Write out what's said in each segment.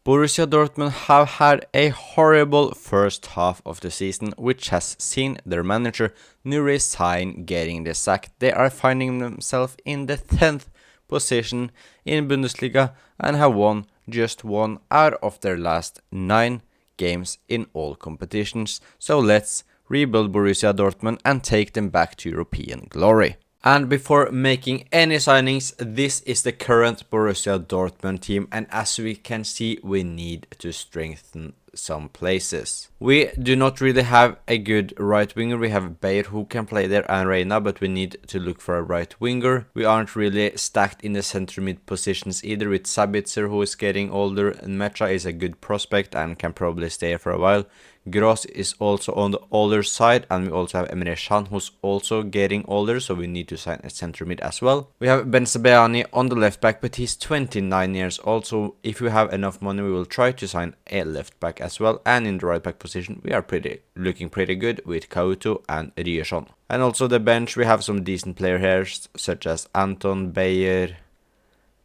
Borussia Dortmund have had a horrible first half of the season, which has seen their manager Nuri Sahin getting the sack. They are finding themselves in the 10th position in Bundesliga and have won just one out of their last 9 games in all competitions. So let's rebuild Borussia Dortmund and take them back to European glory. And before making any signings, this is the current Borussia Dortmund team, and as we can see, we need to strengthen some places. We do not really have a good right winger. We have Bayer who can play there and Reina, but we need to look for a right winger. We aren't really stacked in the center mid positions either, with Sabitzer who is getting older, and Mecha is a good prospect and can probably stay for a while. Gross is also on the older side, and we also have Emre Can who's also getting older, so we need to sign a center mid as well. We have Ben Sebaini on the left back, but he's 29 years old, so if we have enough money we will try to sign a left back as well. And in the right back position we are looking pretty good with Kauto and Ryerson. And also the bench, we have some decent player here such as Anton, Bayer,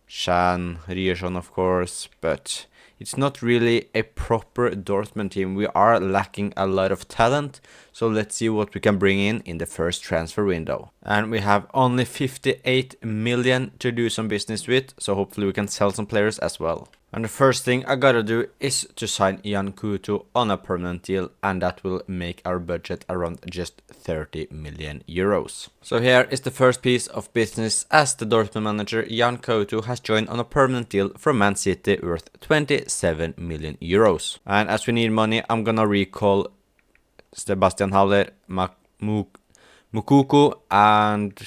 Can, Ryerson of course, but it's not really a proper Dortmund team. We are lacking a lot of talent, so let's see what we can bring in the first transfer window. And we have only 58 million to do some business with, so hopefully we can sell some players as well. And the first thing I gotta do is to sign Jan Kutu on a permanent deal, and that will make our budget around just 30 million euros. So here is the first piece of business, as the Dortmund manager Jan Kutu has joined on a permanent deal from Man City worth 27 million euros. And as we need money, I'm gonna recall Sebastian Haller, Mukuku, and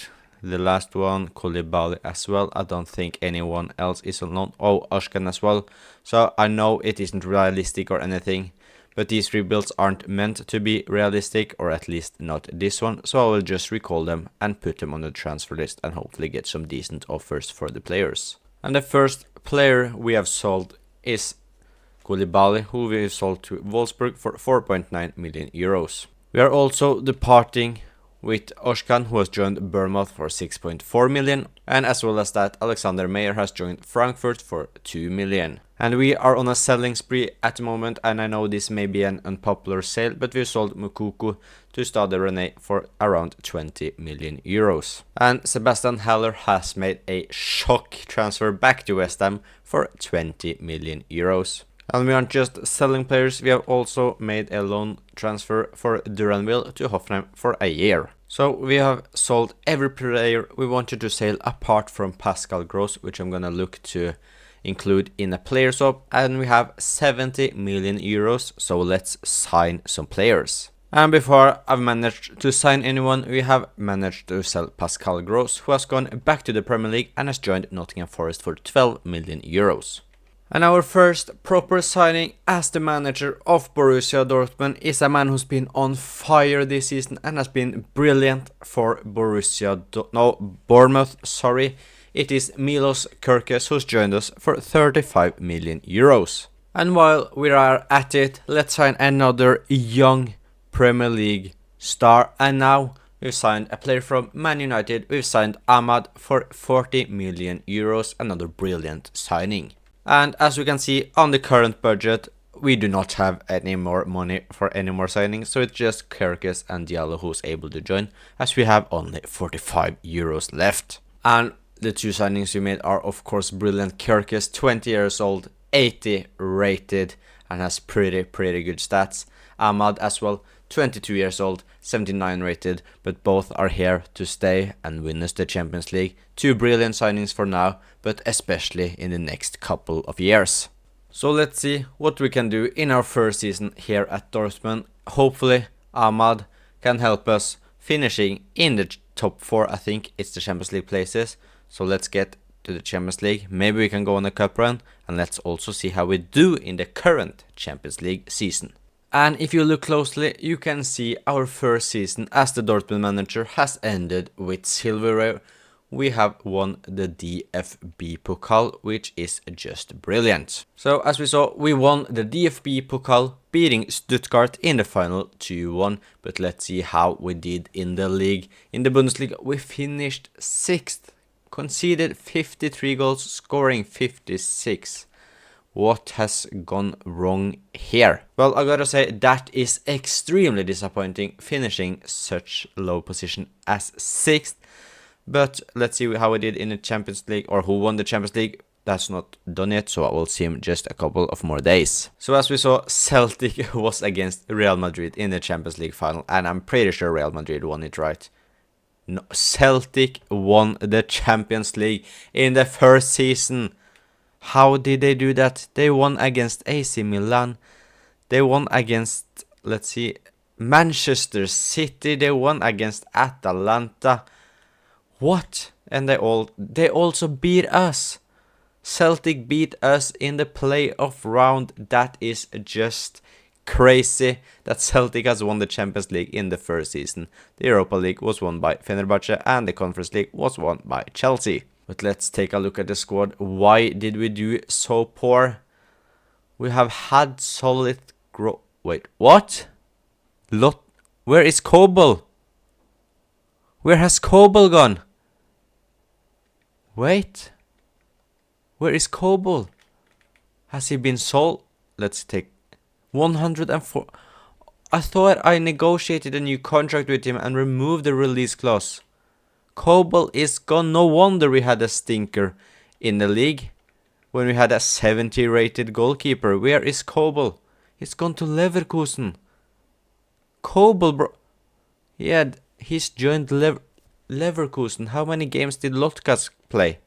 the last one, Koulibaly as well. I don't think anyone else is alone. Oh, Özcan as well. So I know it isn't realistic or anything, but these rebuilds aren't meant to be realistic, or at least not this one. So I will just recall them and put them on the transfer list and hopefully get some decent offers for the players. And the first player we have sold is Koulibaly, who we sold to Wolfsburg for 4.9 million euros. We are also departing with Özcan, who has joined Bournemouth for 6.4 million, and as well as that, Alexander Meyer has joined Frankfurt for 2 million. And we are on a selling spree at the moment, and I know this may be an unpopular sale, but we sold Mukuku to Stade Rennais for around 20 million euros. And Sebastian Haller has made a shock transfer back to West Ham for 20 million euros. And we aren't just selling players, we have also made a loan transfer for Duranville to Hoffenheim for a year. So we have sold every player we wanted to sell apart from Pascal Gross, which I'm gonna look to include in a player swap, and we have 70 million euros, so let's sign some players. And before I've managed to sign anyone, we have managed to sell Pascal Gross, who has gone back to the Premier League and has joined Nottingham Forest for 12 million euros. And our first proper signing as the manager of Borussia Dortmund is a man who's been on fire this season and has been brilliant for Bournemouth. It is Milos Kerkez, who's joined us for 35 million euros. And while we are at it, let's sign another young Premier League star. And now we've signed a player from Man United. We've signed Ahmad for 40 million euros, another brilliant signing. And as we can see on the current budget, we do not have any more money for any more signings, so it's just Kerkez and Diallo who's able to join, as we have only 45 euros left. And the two signings we made are of course brilliant. Kerkez, 20 years old, 80 rated, and has pretty good stats. Ahmad as well, 22 years old, 79 rated, but both are here to stay and win us the Champions League. Two brilliant signings for now, but especially in the next couple of years. So let's see what we can do in our first season here at Dortmund. Hopefully Ahmad can help us finishing in the top 4. I think it's the Champions League places. So let's get to the Champions League. Maybe we can go on a cup run, and let's also see how we do in the current Champions League season. And if you look closely, you can see our first season as the Dortmund manager has ended with silverware. We have won the DFB Pokal, which is just brilliant. So as we saw, we won the DFB Pokal, beating Stuttgart in the final 2-1. But let's see how we did in the league. In the Bundesliga, we finished 6th, conceded 53 goals, scoring 56. What has gone wrong here? Well, I gotta say that is extremely disappointing, finishing such low position as 6th. But let's see how we did in the Champions League, or who won the Champions League. That's not done yet, so I will see him just a couple of more days. So as we saw, Celtic was against Real Madrid in the Champions League final, and I'm pretty sure Real Madrid won it, right? No, Celtic won the Champions League in the first season. How did they do that? They won against AC Milan. They won against, let's see, Manchester City. They won against Atalanta. What? And they also beat us. Celtic beat us in the playoff round. That is just crazy that Celtic has won the Champions League in the first season. The Europa League was won by Fenerbahce and the Conference League was won by Chelsea. But let's take a look at the squad. Why did we do so poor? We have had solid growth. Wait, what? Where is Kobel? Where has Kobel gone? Wait. Where is Kobel? Has he been sold? Let's take 104. I thought I negotiated a new contract with him and removed the release clause. Kobel is gone. No wonder we had a stinker in the league when we had a 70 rated goalkeeper. Where is Kobel? He's gone to Leverkusen. Kobel, bro. Yeah, he's joined Leverkusen. How many games did Lotkas play?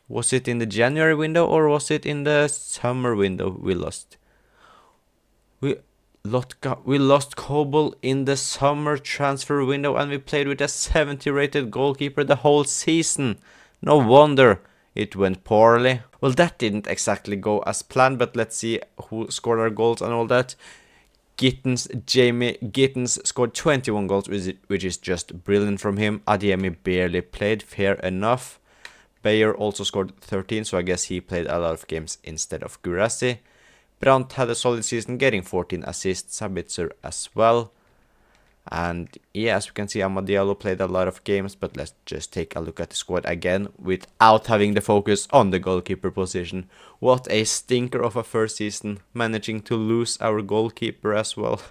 Was it in the January window or was it in the summer window we lost? We lost Kobel in the summer transfer window and we played with a 70 rated goalkeeper the whole season. No wonder it went poorly. Well, that didn't exactly go as planned, but let's see who scored our goals and all that. Jamie Gittins scored 21 goals, which is just brilliant from him. Adeyemi barely played, fair enough. Bayer also scored 13, so I guess he played a lot of games instead of Guirassy. Brandt had a solid season, getting 14 assists, Sabitzer as well. And yeah, as we can see, Amad Diallo played a lot of games, but let's just take a look at the squad again without having the focus on the goalkeeper position. What a stinker of a first season, managing to lose our goalkeeper as well.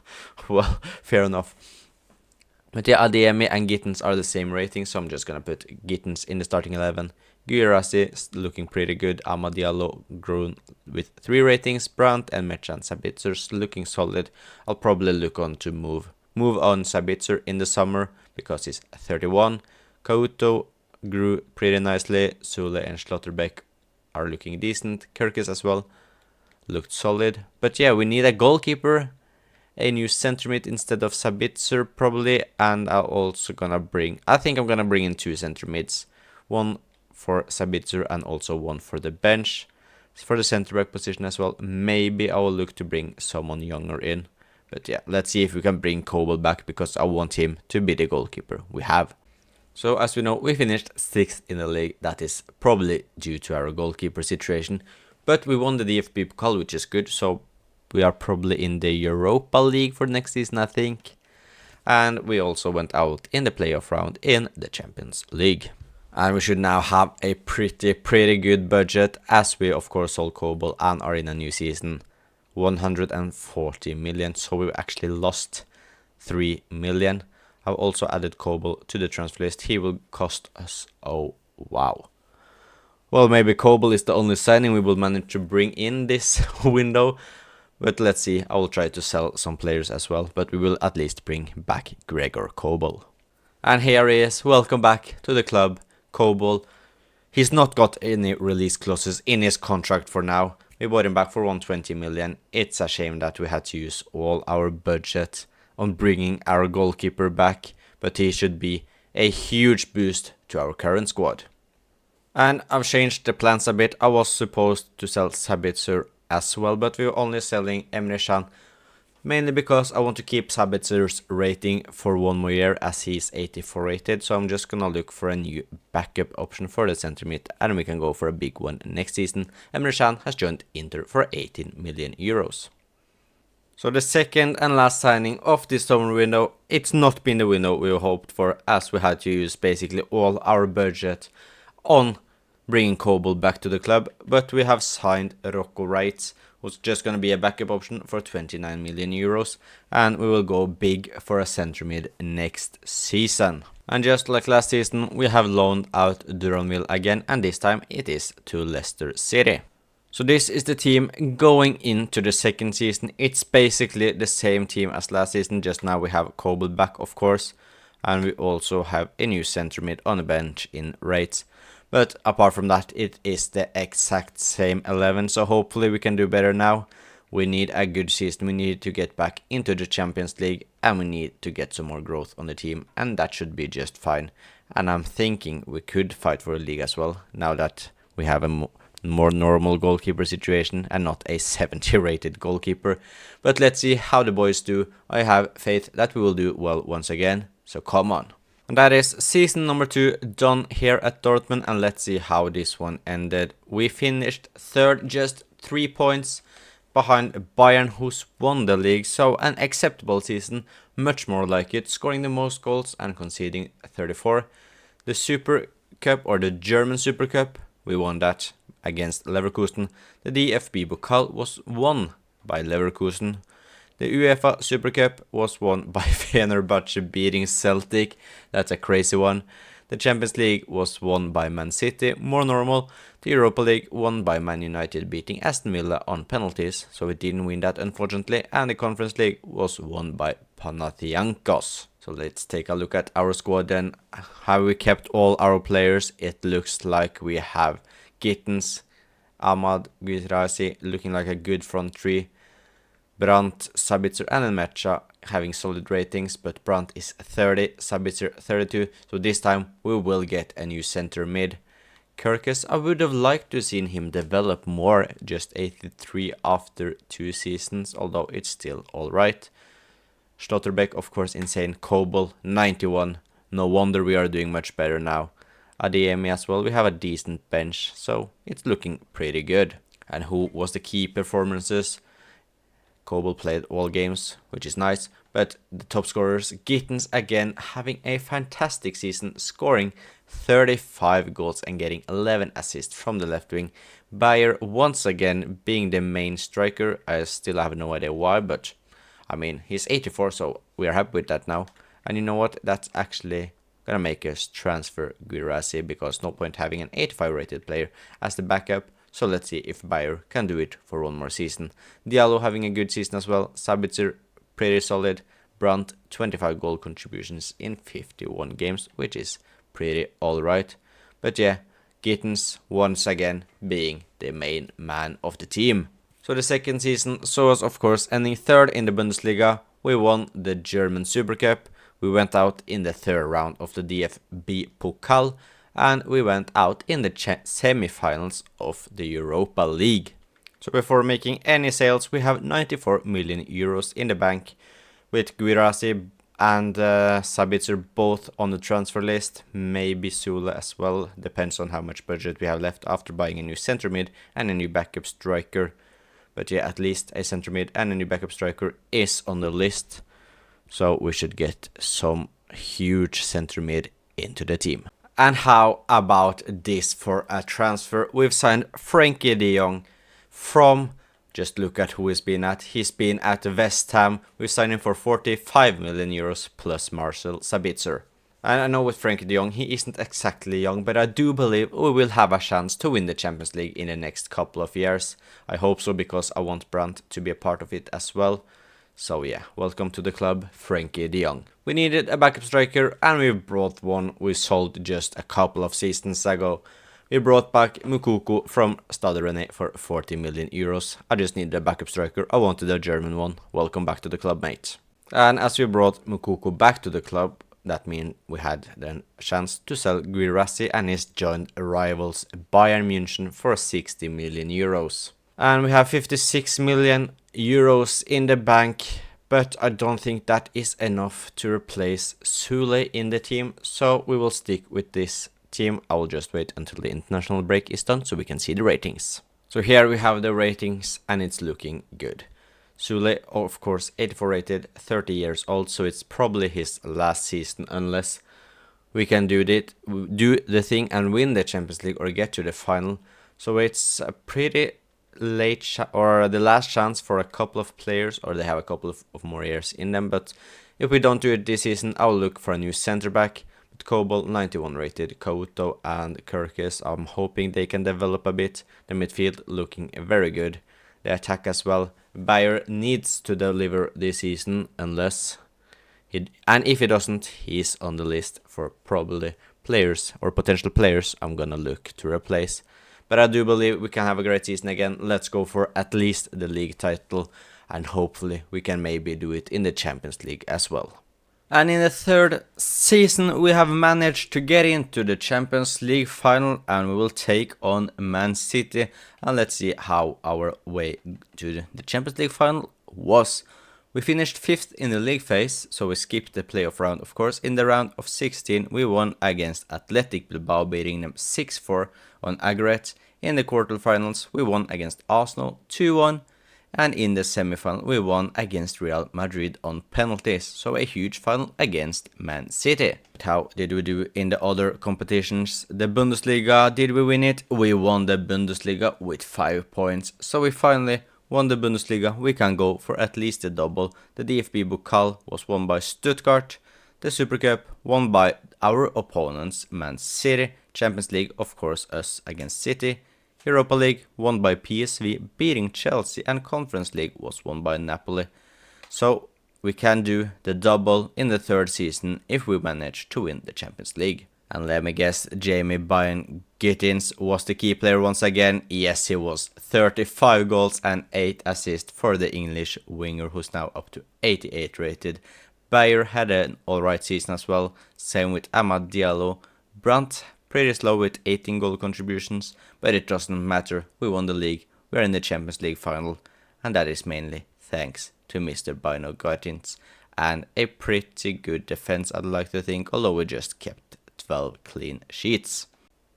Well, fair enough. But yeah, Adeyemi and Gittins are the same rating, so I'm just gonna put Gittins in the starting 11. Guirassy looking pretty good. Amad Diallo grown with 3 ratings. Brandt and Merchant Sabitzer looking solid. I'll probably look on to move on Sabitzer in the summer because he's 31. Couto grew pretty nicely. Sule and Schlotterbeck are looking decent. Kirkis as well looked solid. But yeah, we need a goalkeeper, a new center mid instead of Sabitzer probably, and I'm also gonna bring in 2 center mids. One for Sabitzer and also one for the bench. For the center back position as well, maybe I will look to bring someone younger in. But yeah, let's see if we can bring Kobel back because I want him to be the goalkeeper we have. So as we know, we finished 6th in the league. That is probably due to our goalkeeper situation. But we won the DFB Pokal, which is good. So we are probably in the Europa League for next season, I think. And we also went out in the playoff round in the Champions League. And we should now have a pretty good budget, as we of course sold Kobel and are in a new season. 140 million, so we actually lost 3 million. I've also added Kobel to the transfer list. He will cost us, oh wow. Well, maybe Kobel is the only signing we will manage to bring in this window. But let's see, I will try to sell some players as well. But we will at least bring back Gregor Kobel. And here he is, welcome back to the club, Kobel. He's not got any release clauses in his contract for now. We bought him back for 120 million. It's a shame that we had to use all our budget on bringing our goalkeeper back, but he should be a huge boost to our current squad. And I've changed the plans a bit. I was supposed to sell Sabitzer as well, but we're only selling Emre Can, mainly because I want to keep Sabitzer's rating for 1 more year as he's 84 rated, so I'm just gonna look for a new backup option for the center mid and we can go for a big one next season. Emre Can has joined Inter for 18 million euros. So the second and last signing of this summer window, it's not been the window we hoped for, as we had to use basically all our budget on bringing Kobel back to the club, but we have signed Rocco Wright, who's just going to be a backup option for 29 million euros, and we will go big for a centre mid next season. And just like last season, we have loaned out Duranville again, and this time it is to Leicester City. So this is the team going into the second season. It's basically the same team as last season, just now we have Kobel back, of course, and we also have a new centre mid on the bench in Wright. But apart from that, it is the exact same 11, so hopefully we can do better now. We need a good season, we need to get back into the Champions League, and we need to get some more growth on the team, and that should be just fine. And I'm thinking we could fight for the league as well, now that we have a more normal goalkeeper situation and not a 70 rated goalkeeper. But let's see how the boys do. I have faith that we will do well once again, so come on. And that is season number 2 done here at Dortmund, and let's see how this one ended. We finished third, just 3 points behind Bayern, who's won the league, so an acceptable season, much more like it, scoring the most goals and conceding 34. The Super Cup, or the German Super Cup, we won that against Leverkusen. The DFB Pokal was won by Leverkusen. The UEFA Super Cup was won by Fenerbahce beating Celtic. That's a crazy one. The Champions League was won by Man City, more normal. The Europa League won by Man United beating Aston Villa on penalties, so we didn't win that unfortunately. And the Conference League was won by Panathinaikos. So let's take a look at our squad then. Have we kept all our players? It looks like we have. Gittens, Ahmad, Guirassy looking like a good front three. Brandt, Sabitzer and Elmecha having solid ratings, but Brandt is 30, Sabitzer 32, so this time we will get a new center mid. Kirkes, I would have liked to have seen him develop more, just 83 after 2 seasons, although it's still alright. Schlotterbeck, of course, insane. Kobel, 91, no wonder we are doing much better now. Adeyemi as well, we have a decent bench, so it's looking pretty good. And who was the key performances? Kobel played all games, which is nice, but the top scorers, Gittens again having a fantastic season, scoring 35 goals and getting 11 assists from the left wing. Bayer once again being the main striker. I still have no idea why, but I mean, he's 84, so we are happy with that now. And you know what, that's actually gonna make us transfer Guirassy, because no point having an 85 rated player as the backup. So let's see if Bayer can do it for one more season. Diallo having a good season as well. Sabitzer pretty solid. Brandt 25 goal contributions in 51 games, which is pretty alright. But yeah, Gittens once again being the main man of the team. So the second season saw us of course ending third in the Bundesliga. We won the German Super Cup. We went out in the third round of the DFB Pokal. And we went out in the semi-finals of the Europa League. So before making any sales, we have 94 million euros in the bank, with Guirassy and Sabitzer both on the transfer list, maybe Sula as well, depends on how much budget we have left after buying a new centre mid and a new backup striker. But yeah, at least a centre mid and a new backup striker is on the list, so we should get some huge centre mid into the team. And how about this for a transfer? We've signed Frankie de Jong from, just look at who he's been at. He's been at West Ham. We signed him for 45 million euros plus Marcel Sabitzer. And I know with Frankie de Jong, he isn't exactly young, but I do believe we will have a chance to win the Champions League in the next couple of years. I hope so, because I want Brandt to be a part of it as well. So yeah, welcome to the club, Frankie de Jong. We needed a backup striker, and we brought one we sold just a couple of seasons ago. We brought back Mukoko from Stade Rennais for 40 million euros. I just needed a backup striker, I wanted a German one. Welcome back to the club, mate. And as we brought Mukoko back to the club, that means we had then a chance to sell Guirassy, and he's joined rivals Bayern München for 60 million euros. And we have 56 million euros in the bank, but I don't think that is enough to replace Sule in the team, so we will stick with this team. I will just wait until the international break is done so we can see the ratings. So here we have the ratings, and it's looking good. Sule, of course, 84 rated, 30 years old, so it's probably his last season, unless we can do the thing and win the Champions League or get to the final. So it's a pretty late or the last chance for a couple of players, or they have a couple of more years in them. But if we don't do it this season, I'll look for a new center back. But Kobol 91 rated, Couto and Kirkes, I'm hoping they can develop a bit. The midfield looking very good. The attack as well. Bayer needs to deliver this season, unless and if he doesn't, he's on the list for probably players or potential players I'm gonna look to replace. But I do believe we can have a great season again. Let's go for at least the league title, and hopefully we can maybe do it in the Champions League as well. And in the third season, we have managed to get into the Champions League final, and we will take on Man City. And let's see how our way to the Champions League final was. We finished 5th in the league phase, so we skipped the playoff round, of course. In the round of 16, we won against Athletic Bilbao, beating them 6-4 on aggregate. In the quarterfinals, we won against Arsenal 2-1. And in the semi-final, we won against Real Madrid on penalties. So a huge final against Man City. But how did we do in the other competitions? The Bundesliga, did we win it? We won the Bundesliga with 5 points. So we finally won the Bundesliga. We can go for at least a double. The DFB Pokal was won by Stuttgart. The Super Cup won by our opponents, Man City. Champions League, of course, us against City. Europa League won by PSV, beating Chelsea, and Conference League was won by Napoli. So we can do the double in the third season if we manage to win the Champions League. And let me guess, Jamie Byron Gittins was the key player once again. Yes, he was. 35 goals and 8 assists for the English winger, who's now up to 88 rated. Bayer had an alright season as well, same with Amad Diallo. Brandt pretty slow with 18 goal contributions, but it doesn't matter. We won the league, we're in the Champions League final, and that is mainly thanks to Mr. Bino Goetins. And a pretty good defense, I'd like to think, although we just kept 12 clean sheets.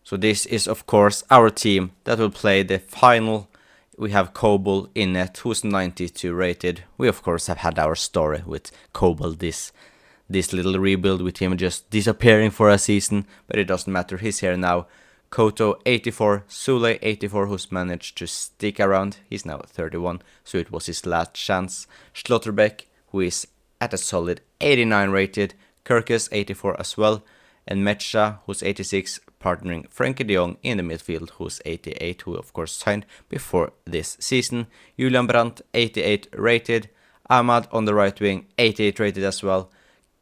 So this is of course our team that will play the final. We have Kobol in net, who's 92 rated. We of course have had our story with Kobol, this little rebuild with him just disappearing for a season, but it doesn't matter, he's here now. Koto 84, Sule 84, who's managed to stick around, he's now 31, so it was his last chance. Schlotterbeck, who is at a solid 89 rated, Kirkes 84 as well, and Mecha, who's 86, partnering Frankie de Jong in the midfield, who's 88, who of course signed before this season. Julian Brandt 88 rated, Ahmad on the right wing 88 rated as well.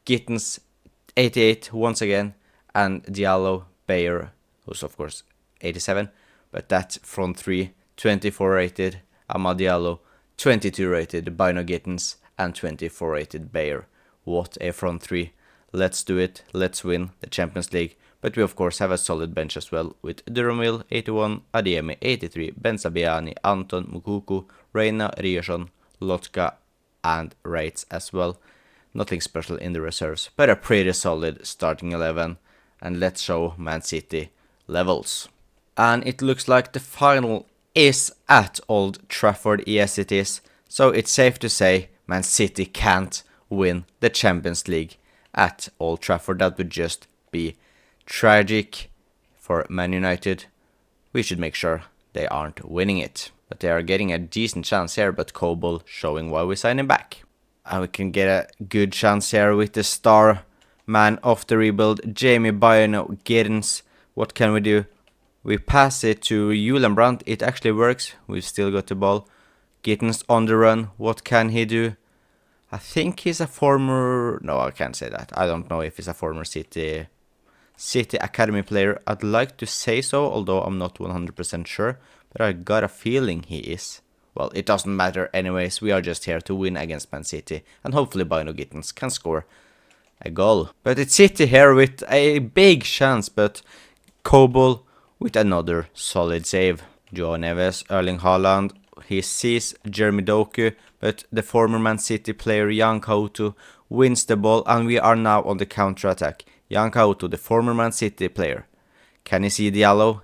Gittins 88 once again, and Diallo, Bayer, who's of course 87, but that front three 24 rated, Amad Diallo 22 rated, Bino Gittins, and 24 rated Bayer. What a front three. Let's do it, let's win the Champions League. But we of course have a solid bench as well, with Duromil 81, Adiemi 83, Benzabiani, Anton, Mukuku, Reina, Rierson, Lotka, and Reitz as well. Nothing special in the reserves, but a pretty solid starting 11. And let's show Man City levels. And it looks like the final is at Old Trafford. Yes, it is. So it's safe to say Man City can't win the Champions League at Old Trafford. That would just be tragic for Man United. We should make sure they aren't winning it. But they are getting a decent chance here, but Kobol showing why we sign him back. And we can get a good chance here with the star man of the rebuild, Jamie Bino Gittins. What can we do? We pass it to Julian Brandt. It actually works. We've still got the ball. Gittins on the run. What can he do? I think he's a former... No, I can't say that. I don't know if he's a former City Academy player. I'd like to say so, although I'm not 100% sure. But I got a feeling he is. Well, it doesn't matter anyways, we are just here to win against Man City, and hopefully Bino Gittins can score a goal. But it's City here with a big chance, but Kobol with another solid save. Joao Neves, Erling Haaland, he sees Jeremy Doku, but the former Man City player Jan Couto wins the ball, and we are now on the counter-attack. Jan Couto, the former Man City player. Can he see Diallo?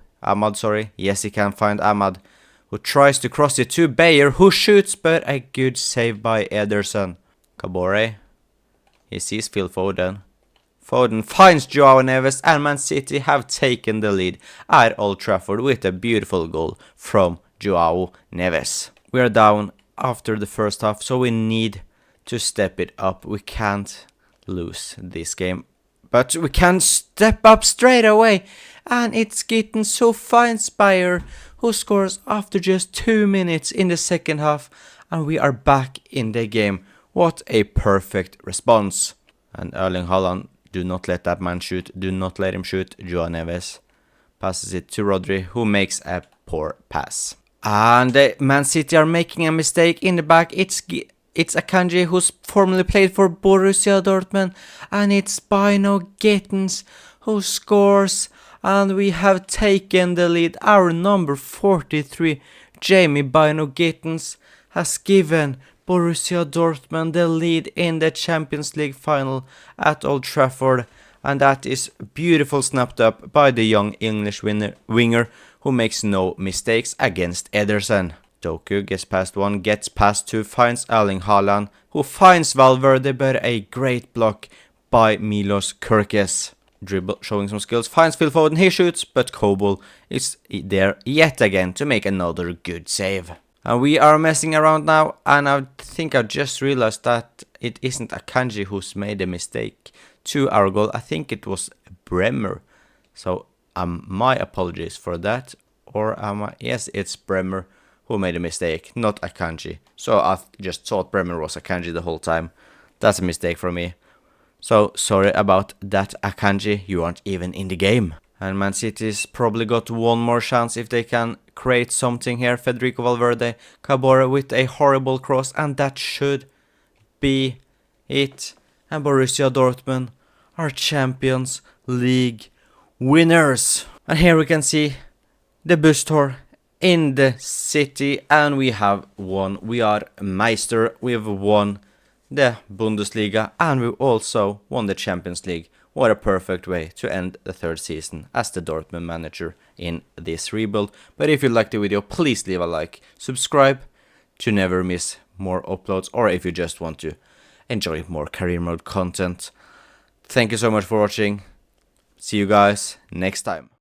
Yes, he can find Ahmad, who tries to cross it to Bayer, who shoots, but a good save by Ederson. Kabore, he sees Phil Foden. Foden finds Joao Neves, and Man City have taken the lead at Old Trafford with a beautiful goal from Joao Neves. We are down after the first half, so we need to step it up. We can't lose this game, but we can step up straight away, and it's getting so fine Spire, who scores after just 2 minutes in the second half, and we are back in the game. What a perfect response. And Erling Haaland, do not let that man shoot, do not let him shoot. Joao Neves passes it to Rodri, who makes a poor pass. And Man City are making a mistake in the back. It's Akanji, who's formerly played for Borussia Dortmund, and it's Bino Gittins who scores, and we have taken the lead. Our number 43, Jamie Bino Gittins, has given Borussia Dortmund the lead in the Champions League final at Old Trafford, and that is beautiful snapped up by the young English winger who makes no mistakes against Ederson. Doku gets past one, gets past two, finds Erling Haaland, who finds Valverde, but a great block by Milos Kerkez. Dribble, showing some skills, finds Phil Foden, he shoots, but Kobel is there yet again to make another good save. And we are messing around now, and I think I just realized that it isn't Akanji who's made a mistake to our goal. I think it was Bremer. So my apologies for that. Or yes, it's Bremer who made a mistake, not Akanji. So I just thought Bremer was Akanji the whole time. That's a mistake from me. So sorry about that, Akanji. You aren't even in the game. And Man City's probably got one more chance if they can create something here. Federico Valverde, Cabora with a horrible cross, and that should be it. And Borussia Dortmund are Champions League winners. And here we can see the bus tour in the city, and we have won. We are Meister. We have won the Bundesliga, and we also won the Champions League. What a perfect way to end the third season as the Dortmund manager in this rebuild. But if you liked the video, please leave a like, subscribe to never miss more uploads, or if you just want to enjoy more career mode content. Thank you so much for watching. See you guys next time.